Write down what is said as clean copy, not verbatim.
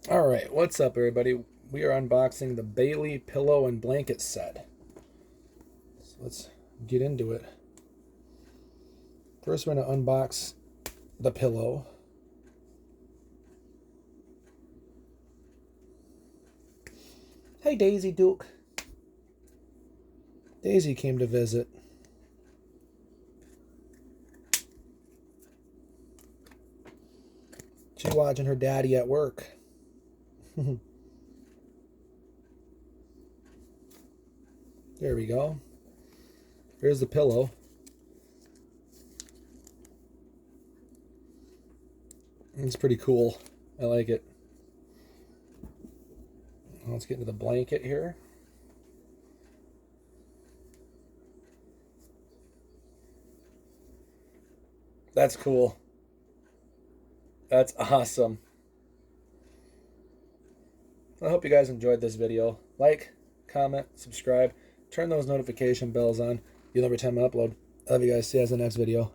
All right, what's up, everybody? We are unboxing the Bayley pillow and blanket set. So let's get into it. First, we're going to unbox the pillow. Hey, Daisy Duke. Daisy came to visit. She's watching her daddy at work. There we go. Here's the pillow. It's pretty cool. I like it. Let's get into the blanket here. That's cool. That's awesome. I hope you guys enjoyed this video. Like, comment, subscribe, turn those notification bells on. You'll know every time I upload. I love you guys. See you guys in the next video.